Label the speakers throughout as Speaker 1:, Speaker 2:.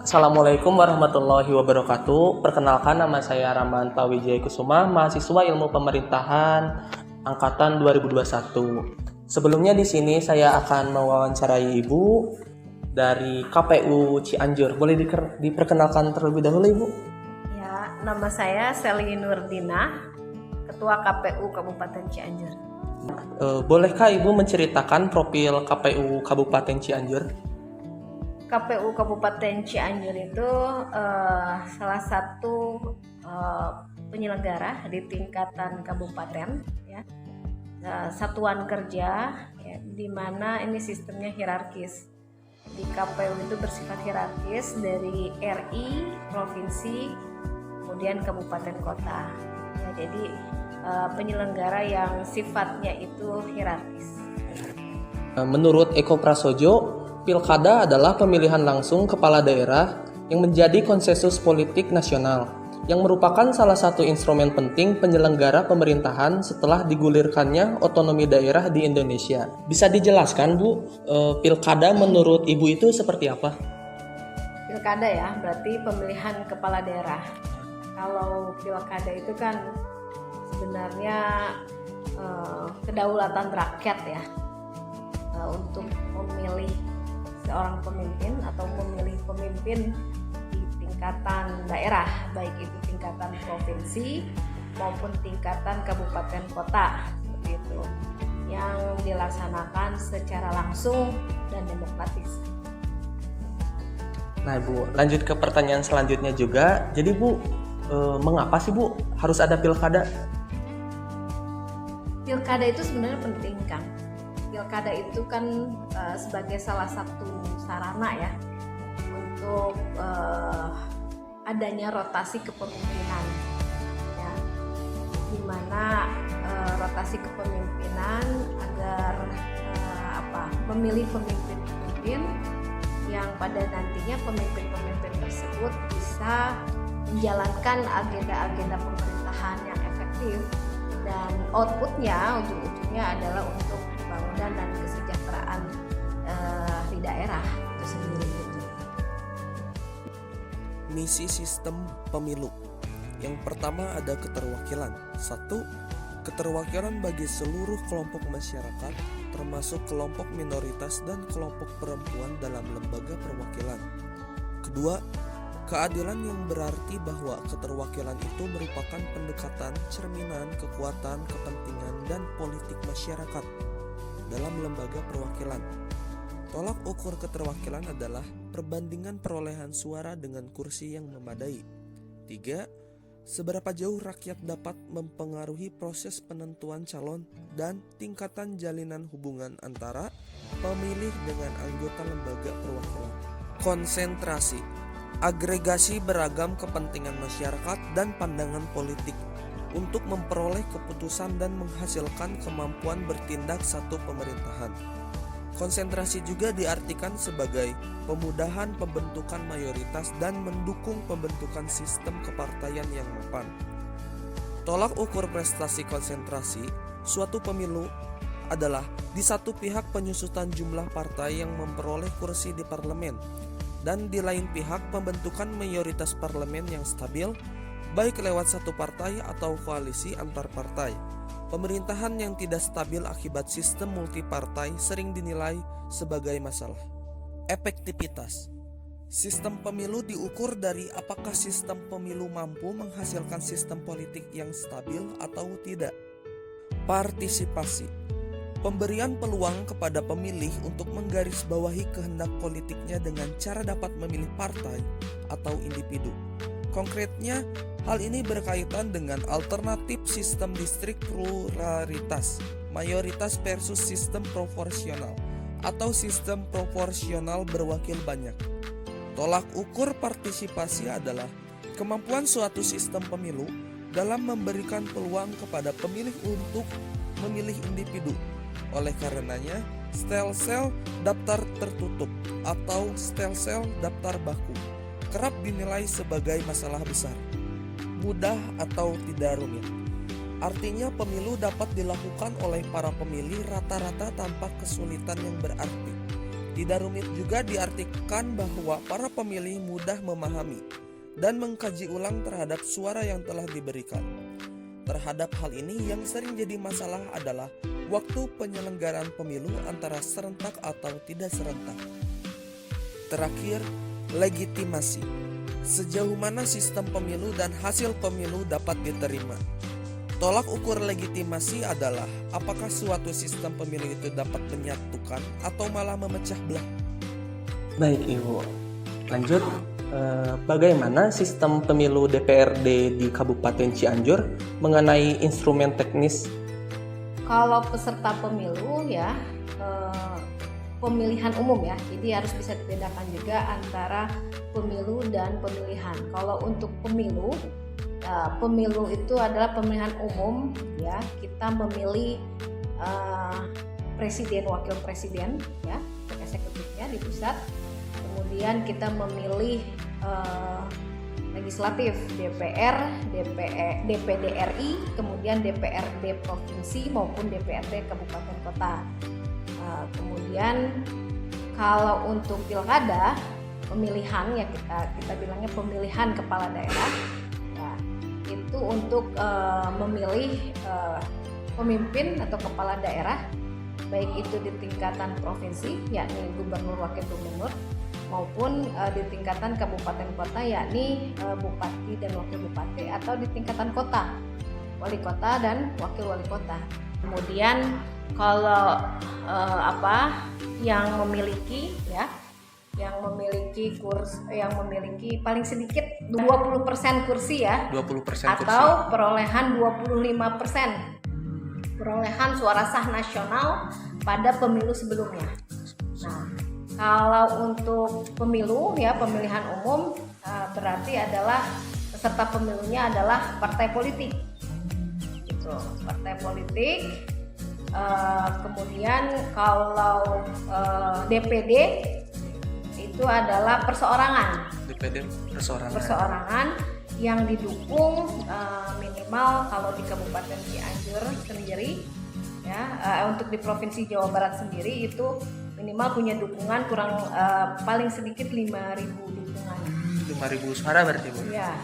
Speaker 1: Assalamualaikum warahmatullahi wabarakatuh. Perkenalkan, nama saya Ramanta Wijaya Kusuma, mahasiswa Ilmu Pemerintahan angkatan 2021. Sebelumnya di sini saya akan mewawancarai Ibu dari KPU Cianjur. Boleh diperkenalkan terlebih dahulu, Ibu?
Speaker 2: Ya, nama saya Seli Nurdina, Ketua KPU Kabupaten Cianjur.
Speaker 1: Bolehkah Ibu menceritakan profil KPU Kabupaten Cianjur?
Speaker 2: KPU Kabupaten Cianjur itu salah satu penyelenggara di tingkatan kabupaten, ya, satuan kerja, ya, di mana ini sistemnya hierarkis. Di KPU itu bersifat hierarkis dari RI, provinsi, kemudian kabupaten kota. Ya, jadi penyelenggara yang sifatnya itu hierarkis.
Speaker 1: Menurut Eko Prasojo, Pilkada adalah pemilihan langsung kepala daerah yang menjadi konsensus politik nasional, yang merupakan salah satu instrumen penting penyelenggara pemerintahan setelah digulirkannya otonomi daerah di Indonesia. Bisa dijelaskan, Bu, Pilkada menurut Ibu itu seperti apa?
Speaker 2: Pilkada ya, berarti pemilihan kepala daerah. Kalau Pilkada itu kan sebenarnya kedaulatan rakyat ya, untuk memilih seorang pemimpin atau memilih pemimpin di tingkatan daerah, baik itu tingkatan provinsi maupun tingkatan kabupaten kota, seperti itu, yang dilaksanakan secara langsung dan demokratis.
Speaker 1: Nah, Bu, lanjut ke pertanyaan selanjutnya juga. Jadi, Bu, mengapa sih, Bu, harus ada pilkada?
Speaker 2: Pilkada itu sebenarnya penting kan. Pilkada itu kan sebagai salah satu sarana ya untuk adanya rotasi kepemimpinan, ya, di mana rotasi kepemimpinan agar memilih pemimpin-pemimpin yang pada nantinya pemimpin-pemimpin tersebut bisa menjalankan agenda-agenda pemerintahan yang efektif, dan outputnya ujung-ujungnya adalah untuk pembangunan dan kesejahteraan di daerah itu sendiri gitu.
Speaker 3: Misi sistem pemilu. Yang pertama ada keterwakilan. 1. Keterwakilan bagi seluruh kelompok masyarakat, termasuk kelompok minoritas dan kelompok perempuan dalam lembaga perwakilan. Kedua, keadilan yang berarti bahwa keterwakilan itu merupakan pendekatan cerminan kekuatan, kepentingan, dan politik masyarakat dalam lembaga perwakilan. Tolak ukur keterwakilan adalah perbandingan perolehan suara dengan kursi yang memadai. 3. Seberapa jauh rakyat dapat mempengaruhi proses penentuan calon dan tingkatan jalinan hubungan antara pemilih dengan anggota lembaga perwakilan. Konsentrasi, agregasi beragam kepentingan masyarakat dan pandangan politik untuk memperoleh keputusan dan menghasilkan kemampuan bertindak satu pemerintahan. Konsentrasi juga diartikan sebagai pemudahan pembentukan mayoritas dan mendukung pembentukan sistem kepartaian yang mapan. Tolak ukur prestasi konsentrasi suatu pemilu adalah di satu pihak penyusutan jumlah partai yang memperoleh kursi di parlemen, dan di lain pihak pembentukan mayoritas parlemen yang stabil, baik lewat satu partai atau koalisi antar partai. Pemerintahan yang tidak stabil akibat sistem multipartai sering dinilai sebagai masalah. Efektivitas. Sistem pemilu diukur dari apakah sistem pemilu mampu menghasilkan sistem politik yang stabil atau tidak. Partisipasi. Pemberian peluang kepada pemilih untuk menggarisbawahi kehendak politiknya dengan cara dapat memilih partai atau individu. Konkretnya, hal ini berkaitan dengan alternatif sistem distrik pluralitas, mayoritas versus sistem proporsional, atau sistem proporsional berwakil banyak. Tolak ukur partisipasi adalah kemampuan suatu sistem pemilu dalam memberikan peluang kepada pemilih untuk memilih individu. Oleh karenanya, stelsel daftar tertutup atau stelsel daftar baku kerap dinilai sebagai masalah besar, mudah atau tidak rumit. Artinya pemilu dapat dilakukan oleh para pemilih rata-rata tanpa kesulitan yang berarti. Tidak rumit juga diartikan bahwa para pemilih mudah memahami dan mengkaji ulang terhadap suara yang telah diberikan. Terhadap hal ini yang sering jadi masalah adalah waktu penyelenggaraan pemilu antara serentak atau tidak serentak. Terakhir, legitimasi. Sejauh mana sistem pemilu dan hasil pemilu dapat diterima? Tolak ukur legitimasi adalah apakah suatu sistem pemilu itu dapat menyatukan atau malah memecah belah.
Speaker 1: Baik Ibu, lanjut. Bagaimana sistem pemilu DPRD di Kabupaten Cianjur mengenai instrumen teknis?
Speaker 2: Kalau peserta pemilu ya pemilihan umum ya, jadi harus bisa dibedakan juga antara pemilu dan pemilihan. Kalau untuk pemilu itu adalah pemilihan umum ya, kita memilih presiden, wakil presiden ya, eksekutifnya di pusat. Kemudian kita memilih legislatif, DPR, DPD RI, kemudian DPRD provinsi maupun DPRD kabupaten kota. Kemudian kalau untuk pilkada pemilihan ya, kita bilangnya pemilihan kepala daerah ya, itu untuk memilih pemimpin atau kepala daerah, baik itu di tingkatan provinsi yakni gubernur, wakil gubernur, maupun di tingkatan kabupaten kota yakni bupati dan wakil bupati, atau di tingkatan kota wali kota dan wakil wali kota. Kemudian kalau yang memiliki paling sedikit 20% kursi ya,
Speaker 1: 20%
Speaker 2: atau perolehan 25% perolehan suara sah nasional pada pemilu sebelumnya. Nah, kalau untuk pemilu ya, pemilihan umum berarti adalah peserta pemilunya adalah partai politik. Gitu, partai politik. Kemudian kalau DPD itu adalah perseorangan.
Speaker 1: DPD perseorangan.
Speaker 2: Perseorangan yang didukung minimal kalau di Kabupaten Cianjur sendiri ya, untuk di Provinsi Jawa Barat sendiri itu minimal punya dukungan paling sedikit 5.000 dukungan.
Speaker 1: 5.000 suara berarti Bu?
Speaker 2: Ya,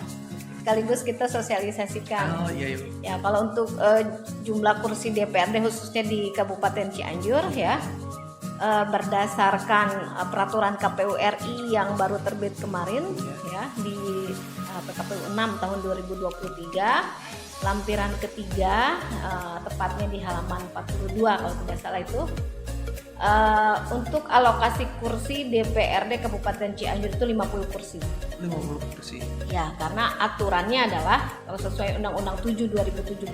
Speaker 2: sekaligus kita sosialisasikan.
Speaker 1: Oh iya Ibu.
Speaker 2: Ya, kalau untuk jumlah kursi DPRD khususnya di Kabupaten Cianjur ya, berdasarkan peraturan KPU RI yang baru terbit kemarin ya, di PKPU 6 tahun 2023 lampiran ketiga, tepatnya di halaman 42 kalau tidak salah itu, untuk alokasi kursi DPRD Kabupaten Cianjur itu 50 kursi.
Speaker 1: 50 kursi.
Speaker 2: Ya, karena aturannya adalah kalau sesuai Undang-Undang 7 2017,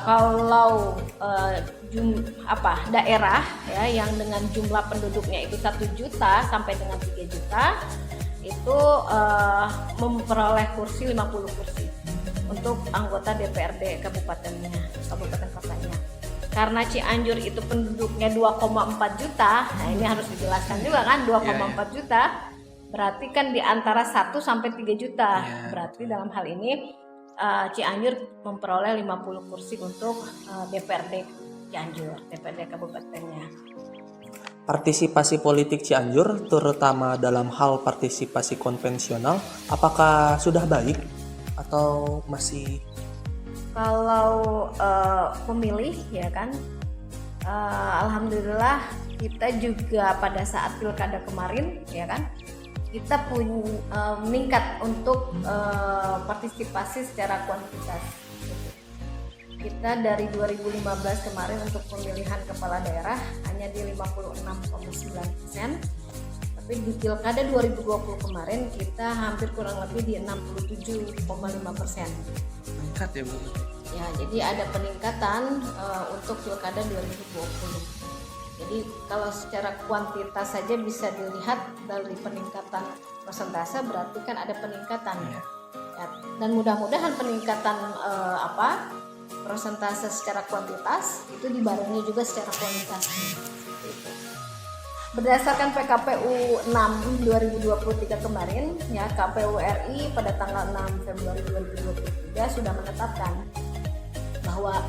Speaker 2: kalau daerah ya yang dengan jumlah penduduknya itu 1 juta sampai dengan 3 juta itu memperoleh kursi 50 kursi untuk anggota DPRD kabupaten kotanya. Karena Cianjur itu penduduknya 2,4 juta, nah ini harus dijelaskan juga kan, 2,4 juta berarti kan di antara 1 sampai 3 juta. Berarti dalam hal ini Cianjur memperoleh 50 kursi untuk DPRD Cianjur, DPRD kabupatennya.
Speaker 1: Partisipasi politik Cianjur, terutama dalam hal partisipasi konvensional, apakah sudah baik atau masih?
Speaker 2: Kalau pemilih ya kan, alhamdulillah kita juga pada saat pilkada kemarin ya kan, kita pun meningkat untuk partisipasi secara kuantitas. Kita dari 2015 kemarin untuk pemilihan kepala daerah hanya di 56,9%, tapi di pilkada 2020 kemarin kita hampir kurang lebih di 67,5%.
Speaker 1: Meningkat ya Bu?
Speaker 2: Ya, jadi ada peningkatan untuk pilkada 2020. Jadi kalau secara kuantitas saja bisa dilihat dari peningkatan persentase, berarti kan ada peningkatan. Ya, dan mudah-mudahan peningkatan persentase secara kuantitas itu dibarengi juga secara kualitas. Berdasarkan PKPU 6 2023 kemarin ya, KPU RI pada tanggal 6 Februari 2023 sudah menetapkan bahwa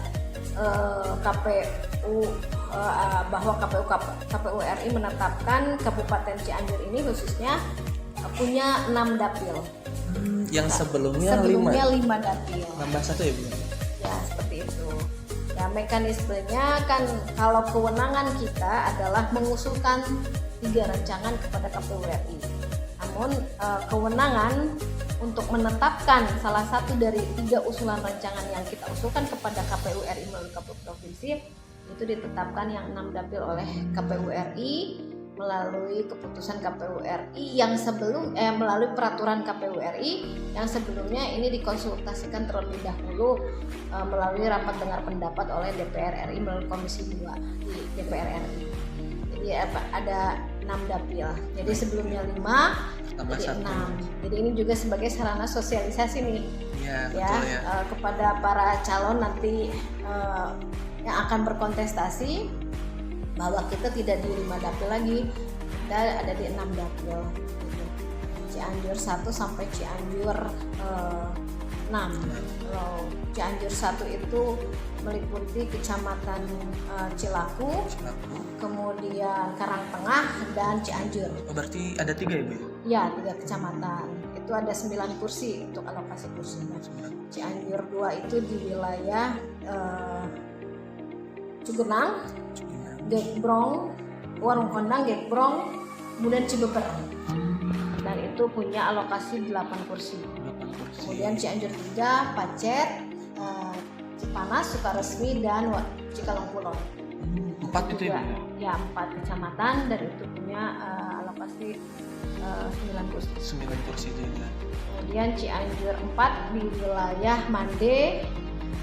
Speaker 2: bahwa KPU RI menetapkan Kabupaten Cianjur ini khususnya punya 6 dapil.
Speaker 1: Yang sebelumnya 5
Speaker 2: dapil.
Speaker 1: nambah 1 ya Bu?
Speaker 2: Ya seperti itu. Ya mekanismenya kan kalau kewenangan kita adalah mengusulkan 3 rancangan kepada KPU RI. Namun kewenangan untuk menetapkan salah satu dari 3 usulan rancangan yang kita usulkan kepada KPU RI melalui KPU provinsi itu ditetapkan yang 6 dapil oleh KPU RI melalui keputusan KPU RI yang melalui peraturan KPU RI yang sebelumnya ini dikonsultasikan terlebih dahulu melalui rapat dengar pendapat oleh DPR RI melalui Komisi 2 di DPR RI. Jadi ada 6 dapil. Jadi sebelumnya 5
Speaker 1: tambah
Speaker 2: jadi
Speaker 1: 1.
Speaker 2: 6. Jadi ini juga sebagai sarana sosialisasi nih
Speaker 1: Ya, betul ya.
Speaker 2: kepada para calon nanti yang akan berkontestasi bahwa kita tidak di 5 dapil lagi, kita ada di 6 dapil gitu. Cianjur 1 sampai Cianjur 6. Kalau Cianjur 1 itu meliputi Kecamatan Cilaku, kemudian Karangtengah dan Cianjur.
Speaker 1: Oh, berarti ada 3 ya Bu?
Speaker 2: Ya, 3 kecamatan. Itu ada 9 kursi untuk alokasi kursinya. Cianjur 2 itu di wilayah Cugenang, Gekbrong, Warung Kondang, Gekbrong, kemudian Cibeber. Dan itu punya alokasi 8 kursi. Kemudian Cianjur 3, Pacet, Cipanas, Sukaresmi, dan Cikalongkulon.
Speaker 1: 4 itu ya?
Speaker 2: Ya, 4 kecamatan dan itu punya alokasi 9 kursi.
Speaker 1: 9 kursi juga.
Speaker 2: Kemudian Cianjur 4 di wilayah Mande,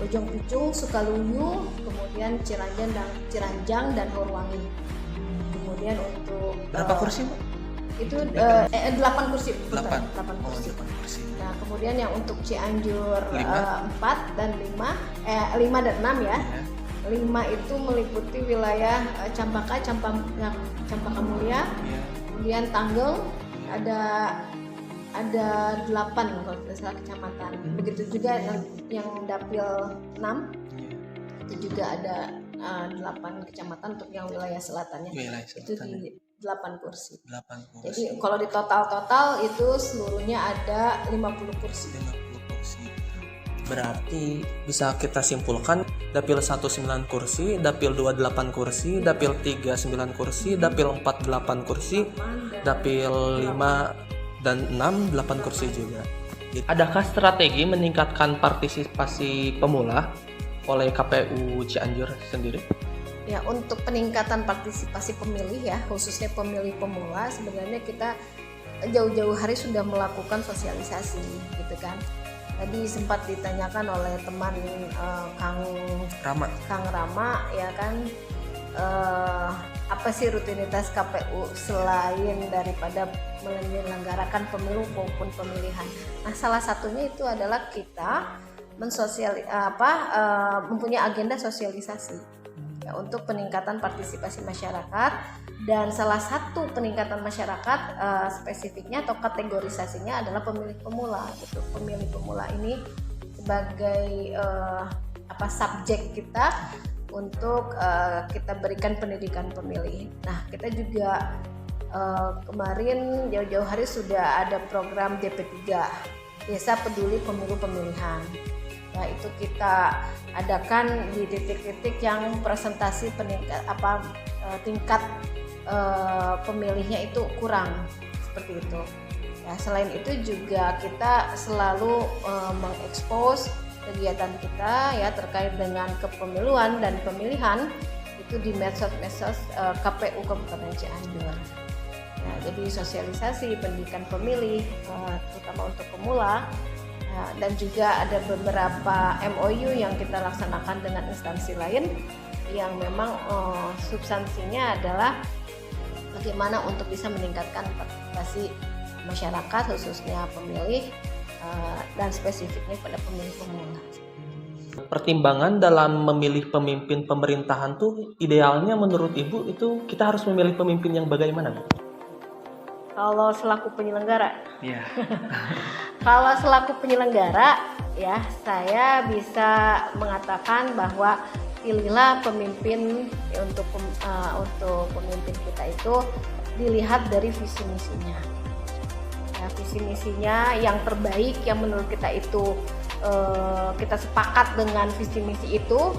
Speaker 2: Ujung Pucung, Sukaluyu, kemudian Ciranjang dan Horwangi. Kemudian untuk
Speaker 1: Berapa kursi Bu?
Speaker 2: Itu 8 kursi.
Speaker 1: 8
Speaker 2: kursi.
Speaker 1: 8 kursi.
Speaker 2: Nah, kemudian yang untuk Cianjur
Speaker 1: 5.
Speaker 2: 4 dan 5 dan 6 ya. 5 itu meliputi wilayah Campaka Mulia, kemudian Tanggel ada 8 kalau tidak salah kecamatan. Begitu juga yang dapil 6 itu juga ada 8 kecamatan untuk yang wilayah selatannya. Itu di 8 kursi.
Speaker 1: 8 kursi.
Speaker 2: Jadi kalau di total itu seluruhnya ada 50 kursi.
Speaker 1: 50 kursi. Berarti bisa kita simpulkan dapil 1 9 kursi, dapil 2 8 kursi, dapil 3 9 kursi, dapil 4 8 kursi, dapil 5 dan 6 8 kursi juga. Adakah strategi meningkatkan partisipasi pemula oleh KPU Cianjur sendiri?
Speaker 2: Ya, untuk peningkatan partisipasi pemilih ya, khususnya pemilih pemula, sebenarnya kita jauh-jauh hari sudah melakukan sosialisasi gitu kan. Tadi sempat ditanyakan oleh teman Kang Rama ya kan, apa sih rutinitas KPU selain daripada menyelenggarakan pemilu maupun pemilihan. Nah, salah satunya itu adalah kita mempunyai agenda sosialisasi ya, untuk peningkatan partisipasi masyarakat, dan salah satu peningkatan masyarakat spesifiknya atau kategorisasinya adalah pemilih pemula gitu. Pemilih pemula ini sebagai subjek kita untuk kita berikan pendidikan pemilih. Nah, kita juga kemarin jauh-jauh hari sudah ada program DP3, Desa Peduli Pemilu Pemilihan. Ya, itu kita adakan di titik-titik yang presentasi tingkat pemilihnya itu kurang, seperti itu. Ya, selain itu juga kita selalu mengekspos kegiatan kita ya terkait dengan kepemiluan dan pemilihan itu di medsos KPU Kabupaten Cianjur. Ya, jadi sosialisasi pendidikan pemilih terutama untuk pemula. Dan juga ada beberapa MOU yang kita laksanakan dengan instansi lain yang memang substansinya adalah bagaimana untuk bisa meningkatkan partisipasi masyarakat khususnya pemilih dan spesifiknya pada pemilih pemula.
Speaker 1: Pertimbangan dalam memilih pemimpin pemerintahan tuh idealnya menurut Ibu itu kita harus memilih pemimpin yang bagaimana, Bu?
Speaker 2: Kalau selaku penyelenggara,
Speaker 1: Iya.
Speaker 2: Kalau selaku penyelenggara ya saya bisa mengatakan bahwa pilihlah pemimpin untuk pemimpin kita itu dilihat dari visi misinya. Ya, visi misinya yang terbaik yang menurut kita itu kita sepakat dengan visi misi itu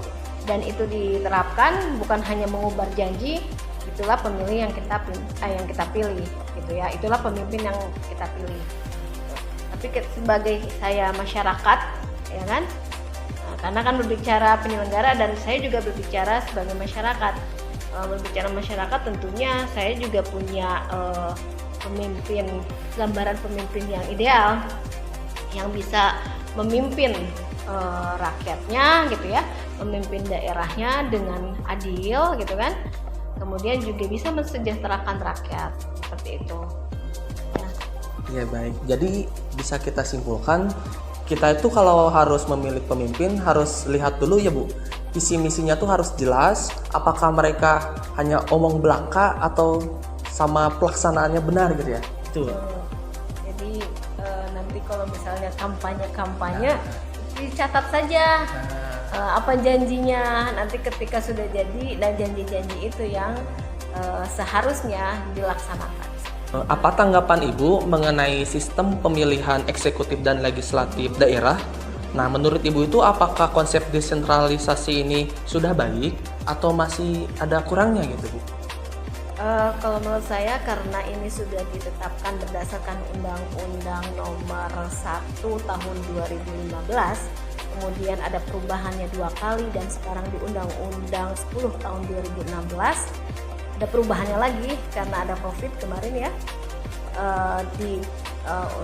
Speaker 2: dan itu diterapkan, bukan hanya mengubar janji. Itulah pemilih yang kita pilih gitu ya. Itulah pemimpin yang kita pilih. Tapi sebagai saya masyarakat, ya kan? Nah, karena kan berbicara penyelenggara dan saya juga berbicara sebagai masyarakat. Berbicara masyarakat tentunya saya juga punya gambaran pemimpin yang ideal, yang bisa memimpin rakyatnya gitu ya, memimpin daerahnya dengan adil gitu kan. Kemudian juga bisa mensejahterakan rakyat seperti itu.
Speaker 1: Ya baik, jadi bisa kita simpulkan kita itu kalau harus memilih pemimpin harus lihat dulu ya Bu, visi misinya tuh harus jelas, apakah mereka hanya omong belaka atau sama pelaksanaannya benar gitu ya. Itu.
Speaker 2: Jadi nanti kalau misalnya kampanye dicatat saja apa janjinya, nanti ketika sudah jadi dan janji-janji itu yang seharusnya dilaksanakan.
Speaker 1: Apa tanggapan Ibu mengenai sistem pemilihan eksekutif dan legislatif daerah? Nah, menurut Ibu itu apakah konsep desentralisasi ini sudah baik atau masih ada kurangnya gitu Bu?
Speaker 2: Kalau menurut saya karena ini sudah ditetapkan berdasarkan Undang-Undang Nomor 1 Tahun 2015, kemudian ada perubahannya 2 kali dan sekarang di Undang-Undang 10 Tahun 2016 ada perubahannya lagi karena ada COVID kemarin ya, di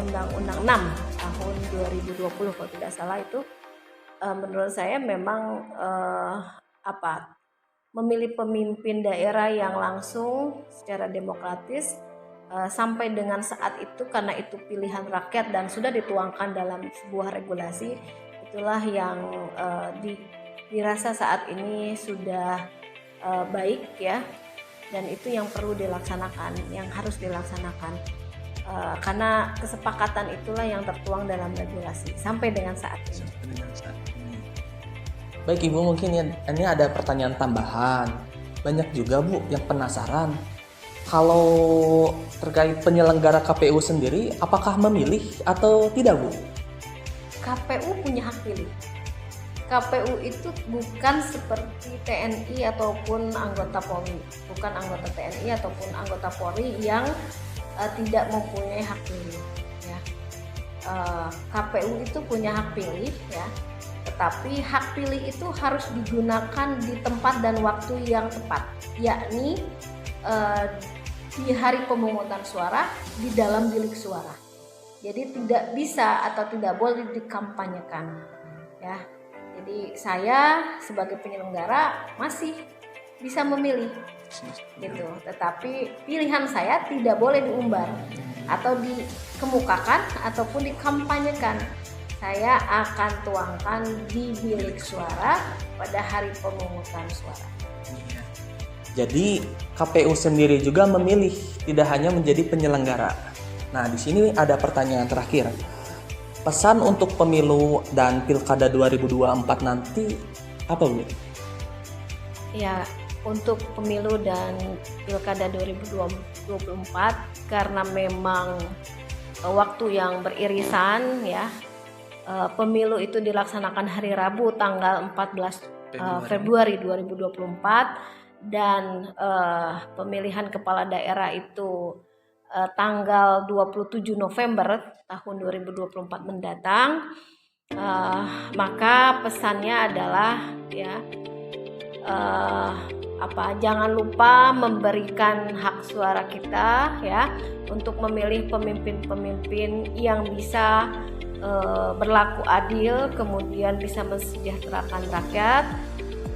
Speaker 2: Undang-Undang 6 Tahun 2020 kalau tidak salah itu, menurut saya memang memilih pemimpin daerah yang langsung secara demokratis sampai dengan saat itu, karena itu pilihan rakyat dan sudah dituangkan dalam sebuah regulasi, itulah yang dirasa saat ini sudah baik ya, dan itu yang perlu dilaksanakan, yang harus dilaksanakan, karena kesepakatan itulah yang tertuang dalam regulasi sampai dengan saat ini.
Speaker 1: Baik Ibu, mungkin ya, ini ada pertanyaan tambahan. Banyak juga Bu yang penasaran, kalau terkait penyelenggara KPU sendiri, apakah memilih atau tidak Bu?
Speaker 2: KPU punya hak pilih. KPU itu bukan seperti TNI ataupun anggota Polri, bukan anggota TNI ataupun anggota Polri yang tidak mempunyai hak pilih. Ya. KPU itu punya hak pilih, ya. Tetapi hak pilih itu harus digunakan di tempat dan waktu yang tepat, yakni di hari pemungutan suara di dalam bilik suara. Jadi tidak bisa atau tidak boleh dikampanyekan, ya. Jadi saya sebagai penyelenggara masih bisa memilih, gitu. Tetapi pilihan saya tidak boleh diumbar atau dikemukakan ataupun dikampanyekan. Saya akan tuangkan di bilik suara pada hari pemungutan suara.
Speaker 1: Jadi KPU sendiri juga memilih, tidak hanya menjadi penyelenggara. Nah, di sini ada pertanyaan terakhir. Pesan untuk pemilu dan pilkada 2024 nanti apa Bu?
Speaker 2: Ya, untuk pemilu dan pilkada 2024 karena memang waktu yang beririsan ya. Pemilu itu dilaksanakan hari Rabu tanggal 14 Februari 2024 dan pemilihan kepala daerah itu tanggal 27 November tahun 2024 mendatang. Maka pesannya adalah ya jangan lupa memberikan hak suara kita ya untuk memilih pemimpin-pemimpin yang bisa berlaku adil, kemudian bisa mensejahterakan rakyat.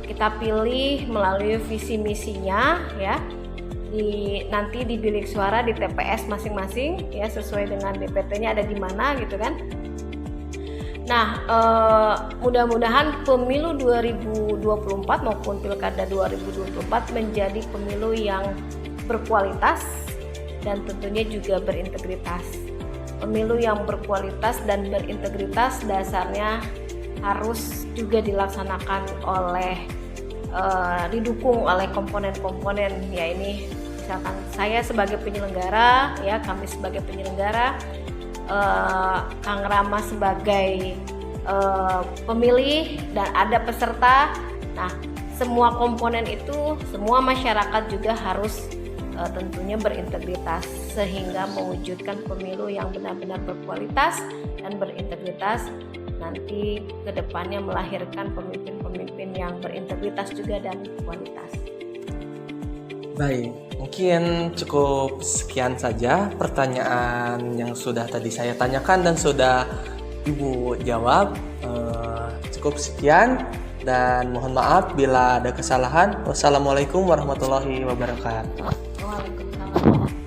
Speaker 2: Kita pilih melalui visi misinya ya, nanti di bilik suara di TPS masing-masing ya, sesuai dengan DPT-nya ada di mana gitu kan. Nah, mudah-mudahan pemilu 2024 maupun pilkada 2024 menjadi pemilu yang berkualitas dan tentunya juga berintegritas. Pemilu yang berkualitas dan berintegritas dasarnya harus juga dilaksanakan oleh didukung oleh komponen-komponen, ya ini misalkan saya sebagai penyelenggara, ya kami sebagai penyelenggara, Kang Rama sebagai pemilih, dan ada peserta. Nah, semua komponen itu, semua masyarakat juga harus tentunya berintegritas sehingga mewujudkan pemilu yang benar-benar berkualitas dan berintegritas, nanti kedepannya melahirkan pemimpin-pemimpin yang berintegritas juga dan kualitas.
Speaker 1: Baik, mungkin cukup sekian saja pertanyaan yang sudah tadi saya tanyakan dan sudah Ibu jawab. Cukup sekian dan mohon maaf bila ada kesalahan. Wassalamualaikum warahmatullahi wabarakatuh.
Speaker 2: Waalaikumsalam.